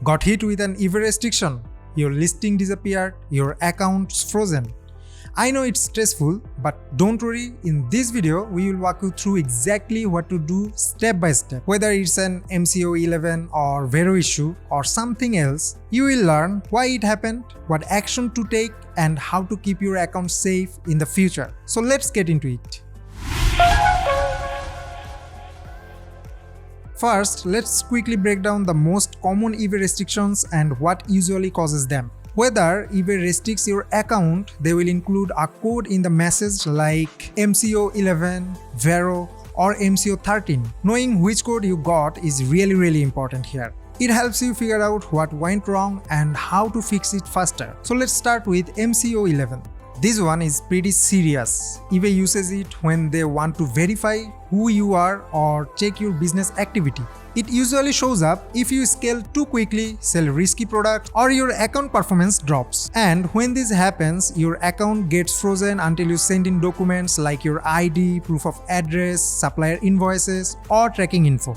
Got hit with an eBay restriction? Your listing disappeared, your account's frozen. I know it's stressful, but don't worry, in this video we will walk you through exactly what to do step by step. Whether it's an MCO 11 or vero issue or something else, you will learn why it happened, what action to take, and how to keep your account safe in the future. So let's get into it. First, let's quickly break down the most common eBay restrictions and what usually causes them. Whether eBay restricts your account, they will include a code in the message like MCO 11, vero, or MCO 13. Knowing which code you got is really important here. It helps you figure out what went wrong and how to fix it faster. So let's start with MCO 11. This one is pretty serious. eBay uses it when they want to verify who you are or check your business activity. It usually shows up if you scale too quickly, sell risky products, or your account performance drops. And when this happens, your account gets frozen until you send in documents like your ID, proof of address, supplier invoices, or tracking info.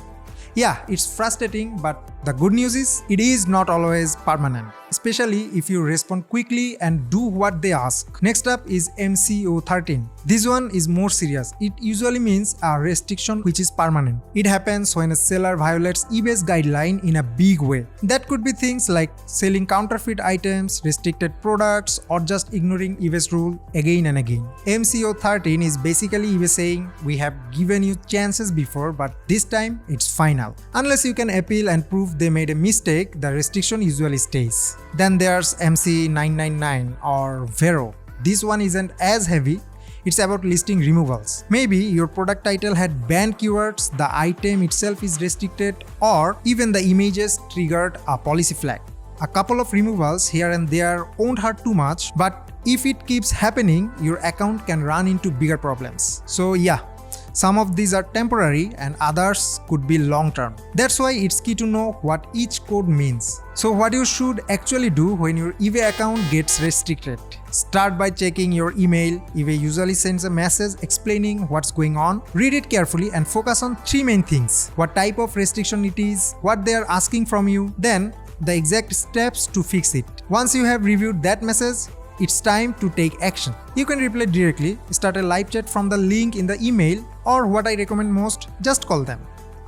Yeah, it's frustrating, but the good news is it is not always permanent, especially if you respond quickly and do what they ask. Next up is MCO 13. This one is more serious. It usually means a restriction which is permanent. It happens when a seller violates eBay's guideline in a big way. That could be things like selling counterfeit items, restricted products, or just ignoring eBay's rule again and again. MCO 13 is basically eBay saying, we have given you chances before, but this time it's final. Unless you can appeal and prove they made a mistake, the restriction usually stays. Then there's MC 999 or vero. This one isn't as heavy. It's about listing removals. Maybe your product title had banned keywords, the item itself is restricted, or even the images triggered a policy flag. A couple of removals here and there won't hurt too much, but if it keeps happening, your account can run into bigger problems. So yeah, some of these are temporary and others could be long-term. That's why it's key to know what each code means. So what you should actually do when your eBay account gets restricted. Start by checking your email. eBay usually sends a message explaining what's going on. Read it carefully and focus on three main things: what type of restriction it is, what they are asking from you, then the exact steps to fix it. Once you have reviewed that message, it's time to take action. You can reply directly, start a live chat from the link in the email, or what I recommend most, just call them.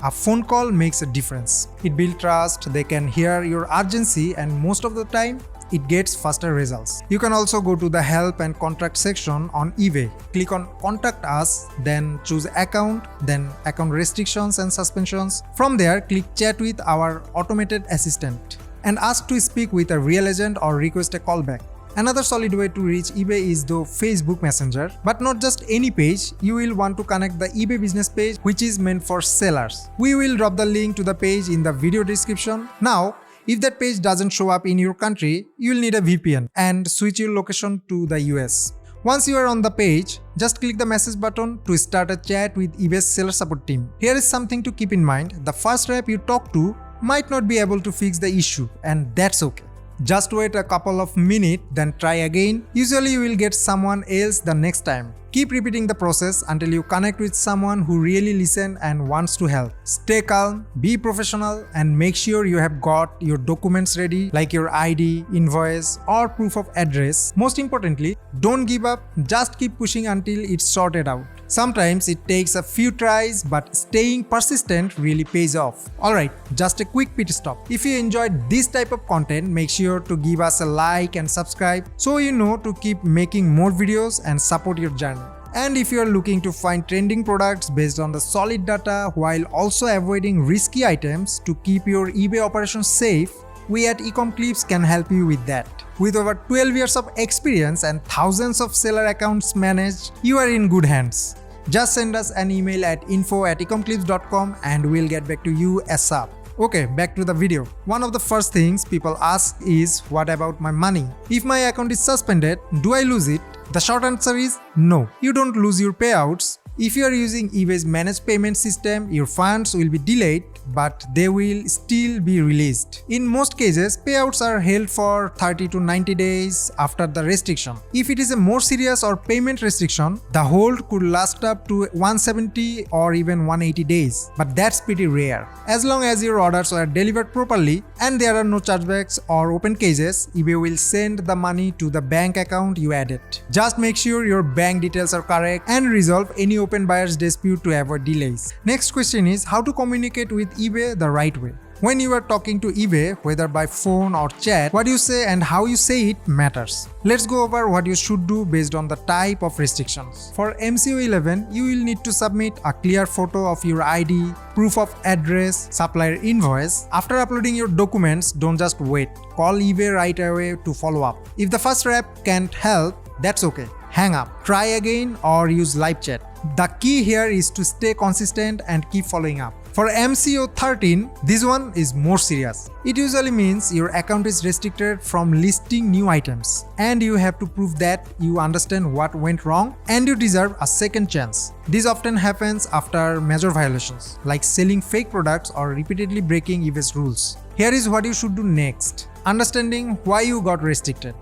A phone call makes a difference. It builds trust, they can hear your urgency, and most of the time, it gets faster results. You can also go to the help and contact section on eBay. Click on contact us, then choose account, then account restrictions and suspensions. From there, click chat with our automated assistant and ask to speak with a real agent or request a callback. Another solid way to reach eBay is the Facebook Messenger, but not just any page. You will want to connect the eBay business page, which is meant for sellers. We will drop the link to the page in the video description. Now, if that page doesn't show up in your country, you will need a VPN and switch your location to the US. Once you are on the page, just click the message button to start a chat with eBay's seller support team. Here is something to keep in mind: the first rep you talk to might not be able to fix the issue, and that's okay. Just wait a couple of minutes, then try again. Usually you will get someone else the next time. Keep repeating the process until you connect with someone who really listens and wants to help. Stay calm, be professional, and make sure you have got your documents ready like your ID, invoice, or proof of address. Most importantly, don't give up, just keep pushing until it's sorted out. Sometimes it takes a few tries, but staying persistent really pays off. Alright, just a quick pit stop. If you enjoyed this type of content, make sure to give us a like and subscribe so you know to keep making more videos and support your journey. And if you are looking to find trending products based on the solid data while also avoiding risky items to keep your eBay operations safe, we at Ecomclips can help you with that. With over 12 years of experience and thousands of seller accounts managed, you are in good hands. Just send us an email at info@ecomclips.com and we'll get back to you ASAP. Okay, back to the video. One of the first things people ask is, what about my money? If my account is suspended, do I lose it? The short answer is no. You don't lose your payouts. If you are using eBay's managed payment system, your funds will be delayed, but they will still be released. In most cases, payouts are held for 30 to 90 days after the restriction. If it is a more serious or payment restriction, the hold could last up to 170 or even 180 days, but that's pretty rare. As long as your orders are delivered properly and there are no chargebacks or open cases, eBay will send the money to the bank account you added. Just make sure your bank details are correct and resolve any open buyer's dispute to avoid delays. Next question is how to communicate with eBay the right way. When you are talking to eBay, whether by phone or chat, what you say and how you say it matters. Let's go over what you should do based on the type of restrictions. For MCO 11, you will need to submit a clear photo of your ID, proof of address, supplier invoice. After uploading your documents, don't just wait. Call eBay right away to follow up. If the first rep can't help, that's okay. Hang up, try again, or use live chat. The key here is to stay consistent and keep following up. For MCO 13, this one is more serious. It usually means your account is restricted from listing new items, and you have to prove that you understand what went wrong and you deserve a second chance. This often happens after major violations, like selling fake products or repeatedly breaking eBay's rules. Here is what you should do next. Understanding why you got restricted.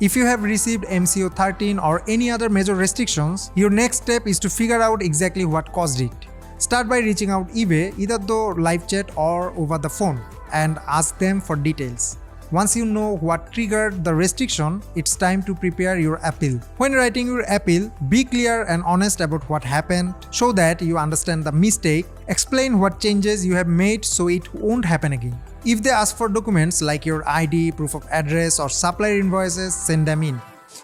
If you have received MCO 13 or any other major restrictions, your next step is to figure out exactly what caused it. Start by reaching out eBay either through live chat or over the phone and ask them for details. Once you know what triggered the restriction, it's time to prepare your appeal. When writing your appeal, be clear and honest about what happened, show that you understand the mistake, explain what changes you have made so it won't happen again. If they ask for documents like your ID, proof of address, or supplier invoices, send them in.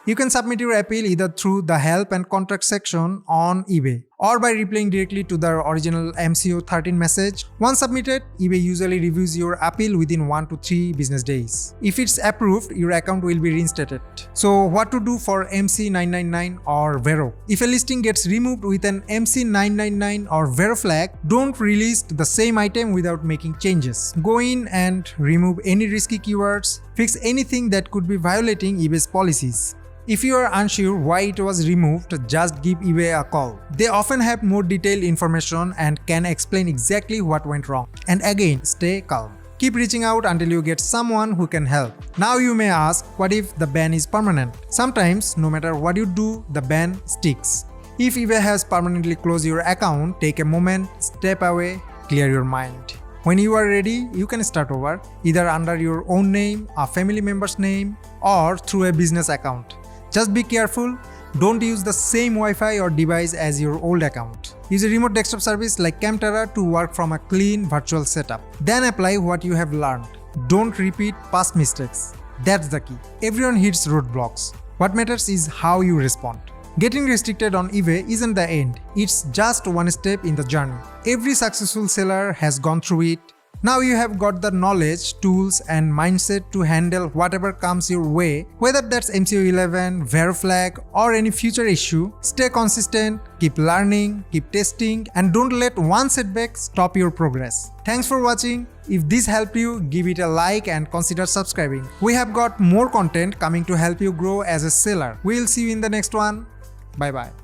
You can submit your appeal either through the help and contact section on eBay or by replying directly to the original MCO 13 message. Once submitted, eBay usually reviews your appeal within 1 to 3 business days. If it's approved, your account will be reinstated. So what to do for MC999 or Vero? If a listing gets removed with an MC999 or Vero flag, don't relist the same item without making changes. Go in and remove any risky keywords, fix anything that could be violating eBay's policies. If you are unsure why it was removed, just give eBay a call. They often have more detailed information and can explain exactly what went wrong. And again, stay calm. Keep reaching out until you get someone who can help. Now you may ask, what if the ban is permanent? Sometimes, no matter what you do, the ban sticks. If eBay has permanently closed your account, take a moment, step away, clear your mind. When you are ready, you can start over, either under your own name, a family member's name, or through a business account. Just be careful, don't use the same Wi-Fi or device as your old account. Use a remote desktop service like Camtasia to work from a clean virtual setup. Then apply what you have learned. Don't repeat past mistakes. That's the key. Everyone hits roadblocks. What matters is how you respond. Getting restricted on eBay isn't the end. It's just one step in the journey. Every successful seller has gone through it. Now you have got the knowledge, tools, and mindset to handle whatever comes your way, whether that's MCO 11, Vero flag, or any future issue. Stay consistent, keep learning, keep testing, and don't let one setback stop your progress. Thanks for watching. If this helped you, give it a like and consider subscribing. We have got more content coming to help you grow as a seller. We'll see you in the next one. Bye bye.